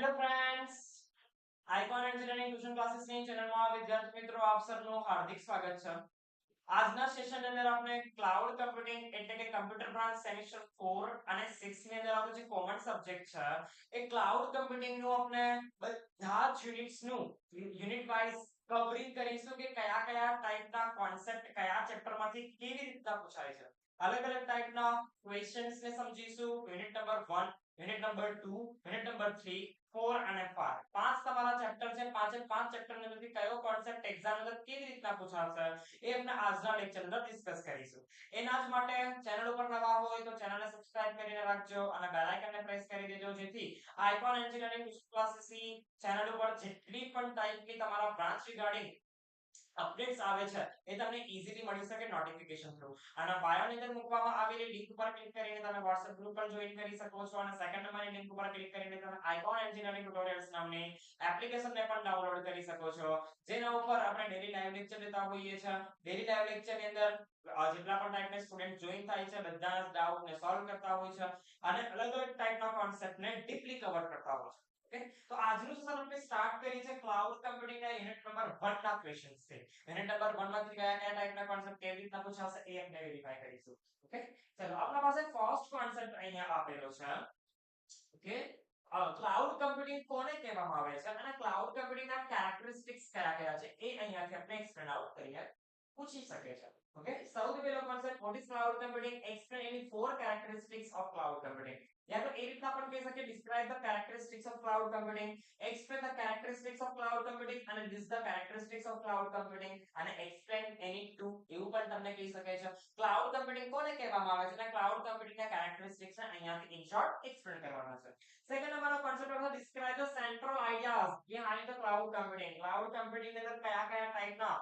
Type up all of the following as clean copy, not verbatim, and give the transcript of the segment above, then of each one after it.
Hello friends, Icon engineering tuition ક્લાસીસની ચેનલમાં વિદ્યાર્થી મિત્રો આપ સૌનું હાર્દિક સ્વાગત છે. આજના સેશનની અંદર આપણે ક્લાઉડ કમ્પ્યુટિંગ એટલે કે કમ્પ્યુટર બ્રાન્ચ સેમેસ્ટર 4 અને 6 ની અંદર આપણો જે કોમન સબ્જેક્ટ છે એ ક્લાઉડ કમ્પ્યુટિંગ નું આપણે બધા જ યુનિટ્સ નું યુનિટ વાઇઝ કવરિંગ કરીશું કે કયા કયા ટાઈપના કોન્સેપ્ટ કયા ચેપ્ટરમાંથી કેવી રીતના પૂછાય છે. અલગ અલગ ટાઈપના ક્વેશ્ચન્સ ને સમજીશું. Unit number 1, unit number 2, unit number 3, 4 અને 5 પાંચ તમારા ચેપ્ટર છે. પાંચે પાંચ ચેપ્ટર ની અંદરથી કયો કોન્સેપ્ટ એક્ઝામ અંદર કેવી રીતના પૂછાશે એ આપણે આજના લેક્ચર અંદર ડિસ્કસ કરીશું. એના જ માટે ચેનલ ઉપર નવા હોય તો ચેનલને સબસ્ક્રાઇબ કરીને રાખજો અને બેલ આઇકનને પ્રેસ કરી દેજો જેથી આઇકોન એન્જિનિયરિંગ ક્લાસીસની ચેનલ ઉપર જેટલી પણ ટાઈપની તમારા બ્રાન્ચ રિગાર્ડિંગ અપડેટ્સ આવે છે એ તમને ઈઝીલી મળી શકે નોટિફિકેશન થ્રુ. અને બાયો ની અંદર મૂકવામાં આવેલી લિંક ઉપર ક્લિક કરીને તમે WhatsApp ગ્રુપ પર જોઈન કરી શકો છો અને સેકન્ડ નંબરની લિંક ઉપર ક્લિક કરીને તમે આઇકોન એન્જિનિયરિંગ ટ્યુટોરિયલ્સ નામની એપ્લિકેશનને પણ ડાઉનલોડ કરી શકો છો. જેના ઉપર આપણે ડેલી લાઈવ લેક્ચર લેતા હોઈએ છીએ. ડેલી લાઈવ લેક્ચરની અંદર જેટલા પણ ટાઈપના સ્ટુડન્ટ જોઈન થાય છે બધાના ડાઉટ ને સોલ્વ કરતા હોય છે અને અલગ અલગ ટાઈપના કોન્સેપ્ટને ડીપલી કવર કરતા હોય છે. ઓકે, તો આજનું સેશન આપણે સ્ટાર્ટ કરી છે ક્લાઉડ કમ્પ્યુટિંગ ના યુનિટ નંબર 1 ના ક્વેશ્ચન્સ થી. યુનિટ નંબર 1 માંથી કયા કયા ટાઈપના કોન્સેપ્ટ કેવી રીતના પૂછાશે એ આપણે વેરીફાઈ કરીશું. ઓકે, ચલો આપણા પાસે ફર્સ્ટ કોન્સેપ્ટ અહીંયા આપેલો છે. ઓકે, ક્લાઉડ કમ્પ્યુટિંગ કોને કહેવામાં આવે છે અને ક્લાઉડ કમ્પ્યુટિંગ ના કેરેક્ટરિસ્ટિક્સ કયા કયા છે એ અહીંયાથી આપણે એક્સપ્લેન આઉટ કરીને પૂછી શકે છે. ઓકે, સૌથી પહેલો concept what is cloud computing, explain any four characteristics of cloud computing. યા તો એ રીતના પણ કહી શકે describe the characteristics of cloud computing, explain the characteristics of cloud computing અને list the characteristics of cloud computing અને એક્સપ્લેન એની ટુ એવું પણ તમને કહી શકે છે. ક્લાઉડ કમ્પ્યુટિંગ કોને કહેવામાં આવે છે અને ક્લાઉડ કમ્પ્યુટિંગ ના કેરેક્ટરિસ્ટિક્સ અહીંયાથી ઇન શોર્ટ એક્સપ્લેન કરવાના છે. સેકન્ડ નંબરનો concept of describe the central ideas behind the cloud computing. Cloud computing ની અંદર કયા કયા ટાઈપના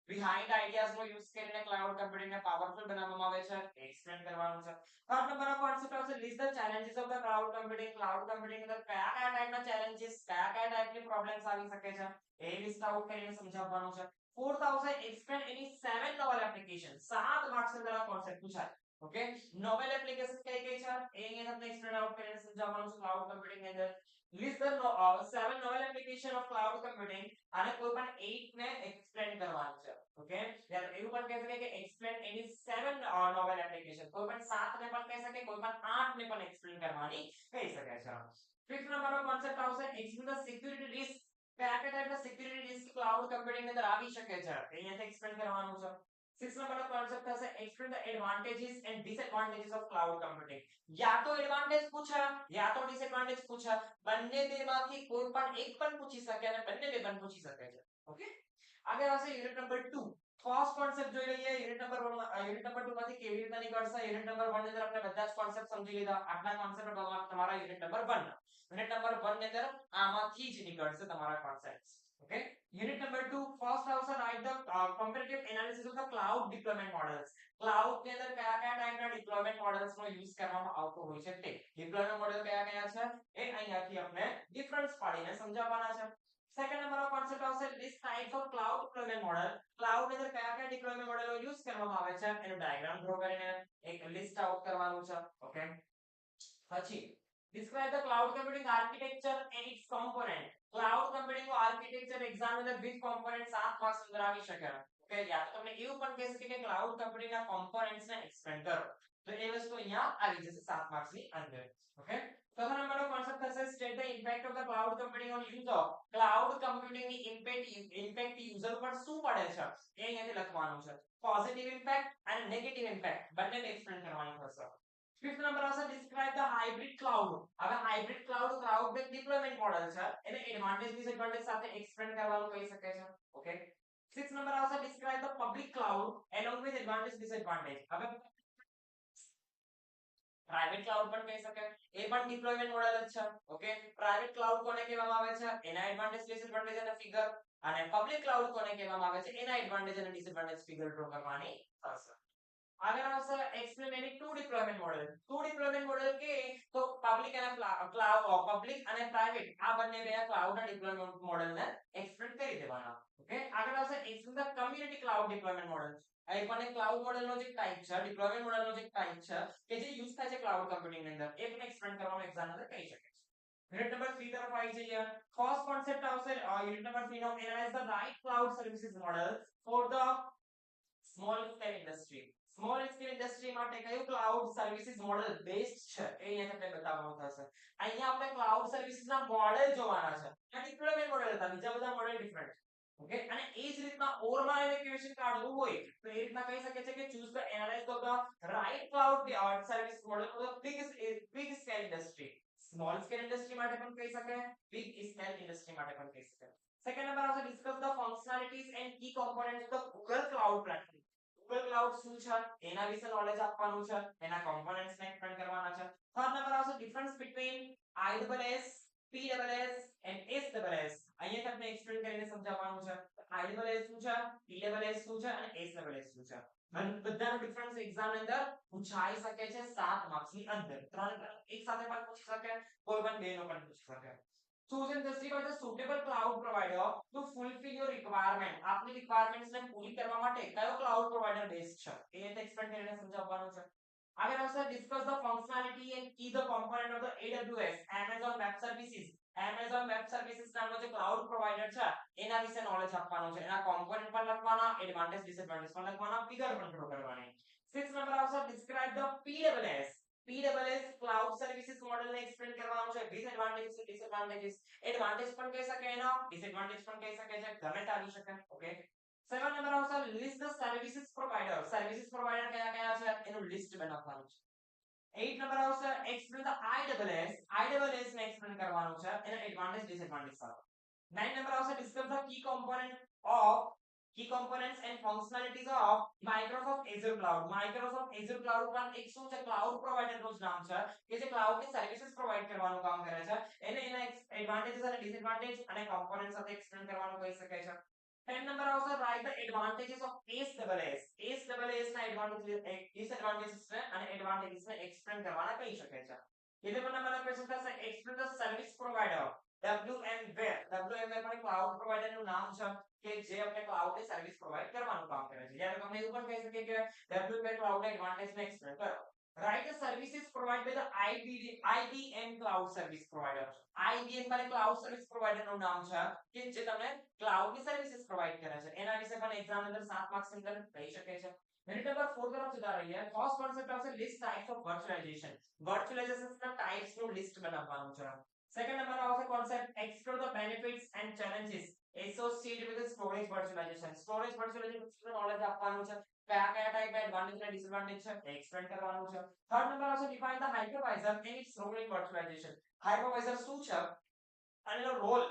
behind ideas નો યુઝ કરીને ક્લાઉડ કમ્પ્યુટિંગ ને પાવરફુલ બનાવવામાં આવે છે એક્સપ્લેન કરવાનું છે. થર્ડ નંબરનો કોન્સેપ્ટ આવશે list the challenges of the cloud computing. Cloud computing ની અંદર કયા કયા ટાઈપના ચેલેન્જીસ કયા કયા ટાઈપની પ્રોબ્લેમ્સ આવી શકે છે એ લિસ્ટ આઉટ કરીને સમજાવવાનું છે. ફોર્થ આવશે એક્સપ્લેન એની 7 નોવેલ એપ્લિકેશન. 7 માર્ક્સ અંદર આ કોન્સેપ્ટ પૂછાય. ઓકે, નોવેલ એપ્લિકેશન કઈ કઈ છે એ અહીંયા તમને એક્સપ્લેન આઉટ કરીને સમજાવવાનું છે ક્લાઉડ કમ્પ્યુટિંગ ની અંદર. List the 7 novel application of cloud computing અને કોઈ પણ 8 ને એક્સપ્લેન કરવાનું છે. ઓકે, યાર એવું પણ કહી શકે કે એક્સપ્લેન એની 7 નોવેલ એપ્લિકેશન. કોઈ પણ 7 ને પણ કહી શકે કોઈ પણ 8 ને પણ એક્સપ્લેન કરવાની કહી શકે છે. ફિફ્થ નંબરનો કોન્સેપ્ટ આવશે એક્સપ્લેન ધ સિક્યુરિટી રિસ્ક. કયા કયા ટાઈપના સિક્યુરિટી રિસ્ક ક્લાઉડ કમ્પ્યુટિંગ ની અંદર આવી શકે છે અહીંયાથી એક્સપ્લેન કરવાનું છે. સિક્સ નંબરનો કોન્સેપ્ટ હશે explain the advantages and disadvantages of cloud computing. યા તો એડવાન્ટેજ પૂછા યા તો ડિસએડવાન્ટેજ પૂછા, બંને બેમાંથી કોઈ પણ એક પણ પૂછી શકે અને બંને બે પણ પૂછી શકે છે. ઓકે, આગળ આવશે યુનિટ નંબર 2. ફર્સ્ટ કોન્સેપ્ટ જોઈ લઈએ. યુનિટ નંબર 1 યુનિટ નંબર 2 માંથી કેવી રીતે નીકળશે. યુનિટ નંબર 1 ની અંદર આપણે બધા જ કોન્સેપ્ટ સમજી લીધા. આટલા કોન્સેપ્ટ તમારા યુનિટ નંબર 1 ના. યુનિટ નંબર 1 ની અંદર આમાંથી જ નીકળશે તમારા કોન્સેપ્ટ્સ. ઓકે, યુનિટ નંબર 2 ફર્સ્ટ આવશે write the comparative analysis of the cloud deployment models. Cloud ની અંદર કયા કયા ટાઈપના ડિપ્લોયમેન્ટ મોડલ્સ નો યુઝ કરવામાં આવતો હોય છે તે ડિપ્લોયમેન્ટ મોડલ કયા કયા છે એ અહીંયાથી આપણે ડિફરન્સ પાડીને સમજાવવાના છે. સેકન્ડ નંબરનો કોન્સેપ્ટ આવશે list types of cloud deployment model. Cloud ની અંદર કયા કયા ડિપ્લોયમેન્ટ મોડેલો યુઝ કરવામાં આવે છે એનો ડાયાગ્રામ ડ્રો કરીને એક લિસ્ટ આઉટ કરવાનું છે. ઓકે, પછી describe the cloud computing architecture and its component. Cloud computing નું આર્કિટેક્ચર એક્ઝામ અંદર વિથ કોમ્પોનન્ટ 7 માર્ક્સ અંદર આવી શકે. ઓકે, યા તો તમને એવું પણ કહી શકે કે ક્લાઉડ કમ્પ્યુટિંગ ના કોમ્પોનન્ટ્સ ને એક્સપ્લેન કરો તો એ વસ્તુ અહીંયા આવી જશે 7 માર્ક્સ ની અંદર. ઓકે, ચોથા નંબરનો કોન્સેપ્ટ થશે state the impact of the cloud computing on user. Cloud computing ની ઇમ્પેક્ટ યુઝર પર શું પડે છે એ અહીંયાથી લખવાનું છે. પોઝિટિવ ઇમ્પેક્ટ અને નેગેટિવ ઇમ્પેક્ટ બંનેને એક્સપ્લેન કરવાનું થશે. ફિફ્થ નંબર આવશે ડિસ્ક્રાઇબ ધ હાઇબ્રિડ ક્લાઉડ. હવે hybrid cloud base deployment model છે એને એડવાન્ટેજ ડિસએડવાન્ટેજ સાથે એક્સપ્લેન કરવાનું કહી શકે છે. ઓકે, સિક્સ્થ નંબર આવશે describe the public cloud along with advantage disadvantage. હવે પ્રાઇવેટ ક્લાઉડ પણ કહી શકે એ પણ ડિપ્લોયમેન્ટ મોડેલ જ છે. ઓકે, પ્રાઇવેટ ક્લાઉડ કોને કહેવામાં આવે છે એના એડવાન્ટેજ ડિસએડવાન્ટેજ અને ફિગર, અને પબ્લિક ક્લાઉડ કોને કહેવામાં આવે છે એના એડવાન્ટેજ અને ડિસએડવાન્ટેજ ફિગર ડ્રો કરવાની થશે. આગળ આવશે explain any two deployment model. Two deployment model કે તો પબ્લિક અને ક્લાઉડ પબ્લિક અને પ્રાઇવેટ આ બંને બે ક્લાઉડ ના ડિપ્લોયમેન્ટ મોડેલ ને એક્સપ્લેન કરી દેવાના. ઓકે, આગળ આવશે explain the community cloud deployment model. આ પણ એક ક્લાઉડ મોડેલ નો જે ટાઈપ છે ડિપ્લોયમેન્ટ મોડેલ નો જે ટાઈપ છે કે જે યુઝ થાય છે ક્લાઉડ કમ્પ્યુટિંગ ની અંદર એ પણ એક્સપ્લેન કરવાનું એક્ઝામ અંદર કહી શકે છે. યુનિટ નંબર 3 તરફ આવી જઈએ. ફર્સ્ટ કોન્સેપ્ટ આવશે યુનિટ નંબર 3 નો analyze the right cloud services model for the small scale industry. Small scale industry માટે કયું ક્લાઉડ સર્વિસીસ મોડેલ બેસ્ટ છે એ અહીંયા તમને બતાવવાનું થશે. અહીંયા આપણે ક્લાઉડ સર્વિસીસના મોડેલ જોવાના છે. આ ડિપ્લોયમેન્ટ મોડેલ હતા, બીજા બધા મોડેલ ડિફરન્ટ. ઓકે, અને એ જ રીતના ઓવરઓલ ઇક્વેશન કાઢવું હોય તો એ રીતના કહી શકે છે કે choose the analyze of the right cloud service model for the big scale industry. Small scale industry માટે પણ કહી શકાય, બિગ સ્કેલ ઇન્ડસ્ટ્રી માટે પણ કહી શકાય. સેકન્ડ નંબર આવશે discuss the functionalities and key components of the Google cloud platform. Google cloud શું છે એના વિશે નોલેજ આપવાનું છે, એના કોમ્પોનેન્ટ્સ ને એક્સપ્લેન કરવાના છે. થર્ડ નંબર આવશે difference between IaaS, PaaS and SaaS. અહીંયા તમને એક્સપ્લેન કરીને સમજાવવાનું છે. IaaS શું છે, PaaS શું છે અને SaaS શું છે. બધાનો ડિફરન્સ એક્ઝામ ની અંદર પૂછાઈ શકે છે 7 માર્ક્સ ની અંદર. ત્રણ એક સાથે પણ પૂછી શકે, કોઈ પણ બે નો પણ પૂછી શકે. Choose and justify the suitable cloud provider to fulfill your requirement. આપની requirements ને પૂરી કરવા માટે કયો cloud provider બેસ્ટ છે એ રીતે એક્સપ્લેન કરીને સમજાવવાનું છે. આગળ આવશે discuss the functionality and key the component of the AWS Amazon Web Services. Amazon Web Services નામનો જે ક્લાઉડ પ્રોવાઇડર છે એના વિશે નોલેજ આપવાનું છે, એના કોમ્પોનન્ટ પણ લખવાના, એડવાન્ટેજ ડિસએડવાન્ટેજ પણ લખવાના, ફિગર પણ ડ્રો કરવાની. 6 નંબર આવશે describe the PaaS. PaaS cloud services model ને એક્સપ્લેન કરવાનું છે, ડિસએડવાન્ટેજ ડિસએડવાન્ટેજીસ. એડવાન્ટેજ પણ કહી શકે એનો, ડિસએડવાન્ટેજ પણ કહી શકે છે, ગમે તે આવી શકે. ઓકે, 7 નંબર આવશે list the services provider. Services provider કયા કયા છે એનું લિસ્ટ બનાવવાનું છે. 8 નંબર આવશે એક્સપ્લેન ધ IaaS. IaaS ને એક્સપ્લેન કરવાનું છે, એના એડવાન્ટેજ ડિસએડવાન્ટેજ સાથે. 9 number also discuss the key components and functionalities of Microsoft Azure Cloud. Microsoft Azure Cloud પણ એક શું છે ક્લાઉડ પ્રોવાઇડર નું નામ છે કે જે ક્લાઉડ ની સર્વિસીસ પ્રોવાઇડ કરવાનું કામ કરે છે. એને એના એડવાન્ટેजेस અને ડિસએડવાન્ટેજ અને કોમ્પોનન્ટ સાથે એક્સપ્લેન કરવાનું કહી શકાય છે. 10 number also write the advantages of SaaS. SaaS ના એડવાન્ટેજ ડિસએડવાન્ટેજીસ છે અને એડવાન્ટેજીસ ને એક્સપ્લેન કરવાના કહી શકાય છે. 11 નંબરનો ક્વેશ્ચન થશે explain the service provider. WMware. WMware પણ ક્લાઉડ પ્રોવાઇડર નું નામ છે કે જે આપણે ક્લાઉડ ની સર્વિસ પ્રોવાઇડ કરવાનું કામ કરે છે. જ્યારે તમને એવું પણ કહી શકીએ કે WMware ક્લાઉડ ના એડવાન્ટેજ ને એક્સપ્લેન કરો. Write the services provided by the IBM cloud service provider. IBM પણ ક્લાઉડ સર્વિસ પ્રોવાઇડર નું નામ છે કે જે તમને ક્લાઉડ ની સર્વિસીસ પ્રોવાઇડ કરે છે. એના વિશે પણ એક્ઝામ અંદર 7 માર્ક્સ ની અંદર કહી શકે છે. યુનિટ નંબર 4 તરફ જતા રહીએ. ફર્સ્ટ કોન્સેપ્ટ આવશે list types of virtualization. Virtualization ના ટાઇપ્સ નું લિસ્ટ બનાવવાનું છે. સેકન્ડ નંબર આવશે concept explore the benefits and challenges associated with storage virtualization. Storage virtualization વિશે નોલેજ આપવાનું છે, કયા કયા ટાઈપ એડવાન્ટેજ અને ડિસએડવાન્ટેજ છે એક્સપ્લેન કરવાનું છે. થર્ડ નંબર આવશે define the hypervisor and its role in virtualization. Hypervisor શું છે અને એનો રોલ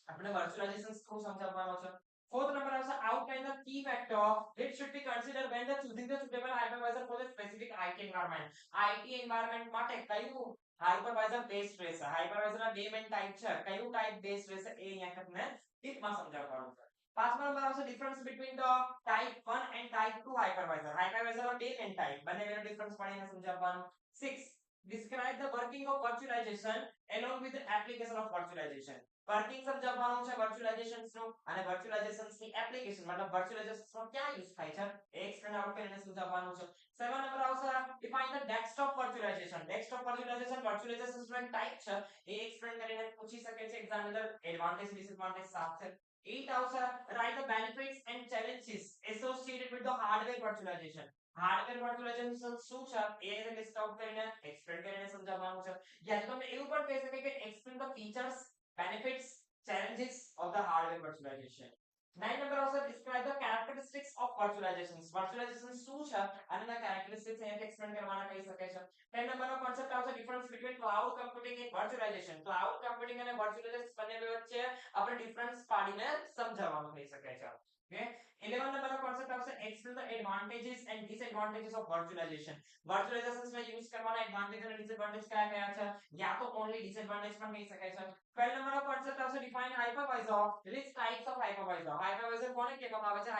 આપણે વર્ચ્યુઅલાઇઝેશન થ્રુ સમજાવવાનો છે. Fourth number also outline the key factor that should be considered when the choosing the suitable hypervisor for the specific IT environment. IT environment માટે કયું hypervisor best રહેશે. hypervisor ના બે મેઈન ટાઈપ છે, કયું type best રહેશે એ અહીંયા તમને ટીપમાં સમજાવવાનું છે. પાંચમા નંબર આવશે difference between the type 1 and type 2 hypervisor. hypervisor ના બે મેઈન ટાઈપ, બંનેનો ડિફરન્સ પણ અહીંયા સમજાવવાનું. 6 describe the working of virtualization along with the application of virtualization. Working સમજાવવાનું છે વર્ચ્યુઅલાઇઝેશન્સ નું અને વર્ચ્યુઅલાઇઝેશન્સ ની એપ્લિકેશન મતલબ વર્ચ્યુઅલાઇઝેશન્સ નો ક્યાં યુઝ થાય છે એ એક્સપ્લેન આઉટ કરીને સમજાવવાનું છે. 7 નંબર આવશે define the desktop virtualisation. Desktop virtualisation virtualisations નો ટાઈપ છે એ એક્સપ્લેન કરીને પૂછી શકે છે એક્ઝામ અંદર એડવાન્ટેજ ડિસએડવાન્ટેજ સાથે. 8 આવશે write the benefits and challenges associated with the hardware virtualization. Hardware virtualization શું છે એ લિસ્ટ આઉટ કરીને એક્સપ્લેન કરીને સમજાવવાનું છે. યા તમને એવું પણ કહી શકે કે explain the features benefits challenges of the hardware virtualization. 9 number also describe the characteristics of virtualization. virtualization શું છે અને એના characteristics એને એક્સપ્લેન કરવાના કહી શકે છે. 10 number નો concept આવશે difference between cloud computing and virtualization. cloud computing અને virtualization બંને વચ્ચે આપણે ડિફરન્સ પાડીને સમજાવવાનું કહી શકે છે. ઓકે, 11 number નો concept આવશે explain the advantages and disadvantages of virtualization. virtualization ને યુઝ કરવાના એડવાન્ટેજ અને ડિસએડવાન્ટેજ કયા કયા છે, યા તો ઓન્લી ડિસએડવાન્ટેજ પણ કહી શકાય છે. 12 નંબર નો કોન્સેપ્ટ આવશે define hypervisor. List types of hypervisor. Hypervisor કોને કહેવામાં આવે છે,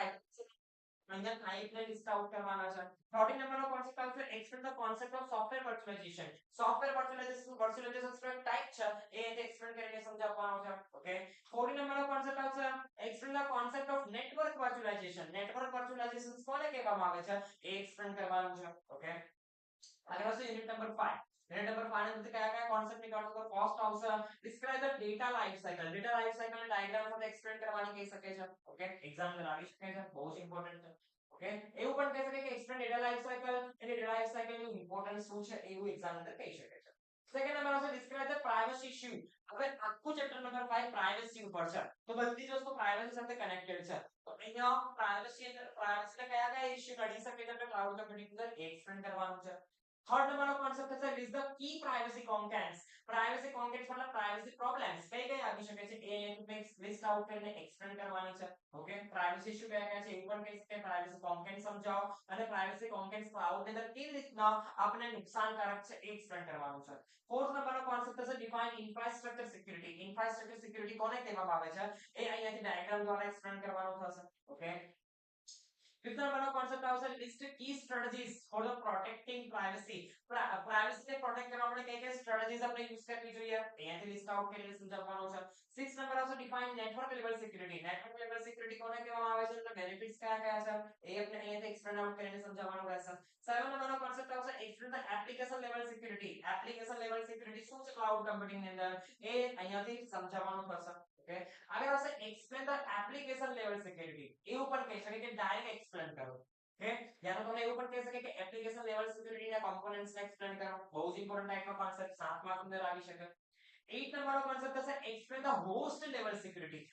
અહીંયા ટાઈપ ને લિસ્ટ આઉટ કરવાના છે. 13 નંબર નો કોન્સેપ્ટ આવશે explain the concept of software virtualization. Software virtualization નો ટાઈપ છે એ રીતે એક્સપ્લેન કરીને સમજાવવાનો છે. ઓકે, 14 નંબર નો કોન્સેપ્ટ આવશે explain the concept of network virtualization. Network virtualization કોને કહેવામાં આવે છે એ એક્સપ્લેન કરવાનું છે. ઓકે, આગળ આવશે યુનિટ નંબર 5 યુનિટ નંબર 5 ની કયા કોન્સેપ્ટ નીકાળો તો ફર્સ્ટ આવશે describe the data life cycle ને ડાયાગ્રામ સાથે એક્સપ્લેન કરવાની કહી શકે છે ઓકે એક્ઝામ અંદર આવી શકે છે બહુ જ ઇમ્પોર્ટન્ટ છે ઓકે એવું પણ કહી શકે કે એક્સપ્લેન ડેટા લાઈફ સાયકલ એટલે ડેટા લાઈફ સાયકલ નું ઇમ્પોર્ટન્સ શું છે એવું એક્ઝામ અંદર કહી શકે છે સેકન્ડ નંબર આવશે ડિસ્ક્રાઇબ ધ પ્રાઇવસી ઇશ્યુ હવે આખું ચેપ્ટર નંબર 5 પ્રાઇવસી ઉપર છે તો બધી જ વસ્તુ પ્રાઇવસી સાથે કનેક્ટેડ છે તો અહીંયા પ્રાઇવસી અંદર પ્રાઇવસી કયા ઇશ્યુ કાઢી શકે છે તો ક્લાઉડ કમ્પ્યુટિંગ અંદર એક્સપ્લેન કરવાનું છે થર્ડ નંબરનો કોન્સેપ્ટ છે લિસ્ટ ધ કી પ્રાઇવસી કોન્ટેન્ટ્સ મતલબ પ્રાઇવસી પ્રોબ્લેમ્સ કઈ આવી શકે છે એ અહીંયા લિસ્ટ આઉટ કરીને એક્સપ્લેન કરવાની છે ઓકે પ્રાઇવસી ઇશ્યુ કયા છે એ પણ કહી શકે પ્રાઇવસી કોન્ટેન્ટ સમજાવો અને પ્રાઇવસી કોન્ટેન્ટ ક્લાઉડ ની અંદર કેવી રીતના આપણે નુકસાનકારક છે એ એક્સપ્લેન કરવાનું છે ફોર્થ નંબરનો કોન્સેપ્ટ છે ડિફાઇન ઇન્ફ્રાસ્ટ્રક્ચર સિક્યુરિટી કોને કહેવામાં આવે છે એ અહીંયાથી ડાયાગ્રામ દ્વારા એક્સપ્લેન કરવાનું થશે ઓકે ફિફ્થ નંબરનો કોન્સેપ્ટ આવશે list key strategies for the protecting privacy privacy ને પ્રોટેક્ટ કરવા માટે કઈ સ્ટ્રેટેજીસ આપણે યુઝ કરવી જોઈએ અહીંયાથી લિસ્ટ આઉટ કરીને સમજાવવાનું છે સિક્સ નંબર આવશે ડિફાઇન નેટવર્ક લેવલ સિક્યુરિટી કોને કહેવામાં આવે છે એટલે બેનિફિટ્સ કયા છે એ આપણે અહીંયાથી એક્સપ્લેન આઉટ કરીને સમજાવવાનું રહેશે સેવન નંબરનો કોન્સેપ્ટ આવશે explain the application level security શું છે ક્લાઉડ કમ્પ્યુટિંગ ની અંદર એ અહીંયાથી સમજાવવાનું થશે ઓકે આગળ આવશે explain the application level security એવું પણ કહી શકે કે ડાયરેક્ટ એક્સપ્લેન કરો ઓકે યાનો તમને એવું પણ કહી શકે કે એપ્લિકેશન લેવલ સિક્યુરિટી ના કોમ્પોનેન્ટ્સ ને એક્સપ્લેન કરો બહુ જ ઇમ્પોર્ટન્ટ ટાઈપનો કોન્સેપ્ટ 7 માર્ક અંદર આવી શકે 8 નંબરનો કોન્સેપ્ટ હશે explain the host level security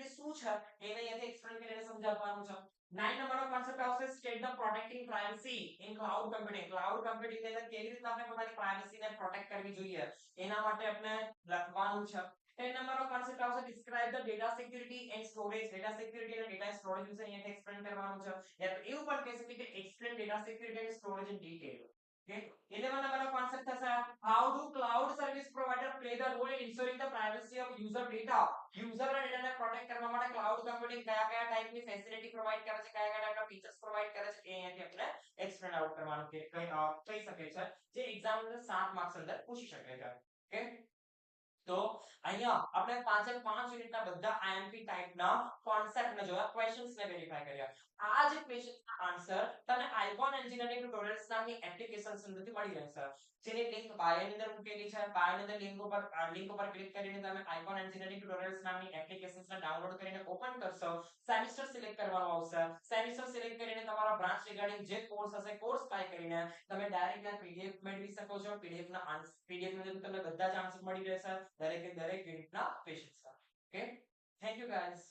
શું છે એને અહીંયાથી એક્સપ્લેન કરીને સમજાવવાનું છે 9 નંબરનો કોન્સેપ્ટ આવશે state the protecting privacy in cloud computing ની અંદર કેવી રીતે આપણે પોતાની પ્રાઇવસી ને પ્રોટેક્ટ કરવી જોઈએ એના માટે આપણે લખવાનું છે 10 નંબરનો કોન્સેપ્ટ આવશે describe the data security and storage અને ડેટા સ્ટોરેજ વિશે અહીંયા એક્સપ્લેન કરવાનું છે યા તો એવું પણ કહી શકીએ કે explain data security and storage in detail okay 11 નંબરનો કોન્સેપ્ટ થશે how do cloud service provider play the role in ensuring the privacy of user data યુઝરના ડેટાને પ્રોટેક્ટ કરવા માટે ક્લાઉડ કમ્પ્યુટિંગ કયા ટાઈપની ફેસિલિટી પ્રોવાઇડ કરે છે કયા ટાઈપના ફીચર્સ પ્રોવાઇડ કરે છે એ અહીંયાથી આપણે એક્સપ્લેન આઉટ કરવાનું કે કહી શકે છે જે એક્ઝામ અંદર 7 માર્ક્સ અંદર પૂછી શકે છે ઓકે તો અહીંયા આપણે 5 અને 5 યુનિટના બધા આઈએમપી ટાઈપના કોન્સેપ્ટને જોયા ક્વેશ્ચન્સને વેરીફાઈ કર્યા આ જે ક્વેશ્ચનના આન્સર તમને આઇકોન એન્જિનિયરિંગ ટ્યુટોરિયલ્સ નામની એપ્લિકેશન સંદર્ભથી મળી રહેશે જેની લિંક બાયોની અંદર મૂકેલી છે બાયોની અંદર લિંક ઉપર ક્લિક કરીને તમે આઇકોન એન્જિનિયરિંગ ટ્યુટોરિયલ્સ નામની એપ્લિકેશન્સને ડાઉનલોડ કરીને ઓપન કરશો સેમિસ્ટર સિલેક્ટ કરવાનો આવશે સેમિસ્ટર સિલેક્ટ કરીને તમારા બ્રાન્ચ રિગાર્ડિંગ જે કોર્સ હશે કોર્સ બાય કરીને તમે ડાયરેક્ટ પીડીએફ મેળવી શકો છો પીડીએફ ની અંદર તમને બધા જ આન્સર મળી રહેશે દરેક યુનિટના questions okay thank you guys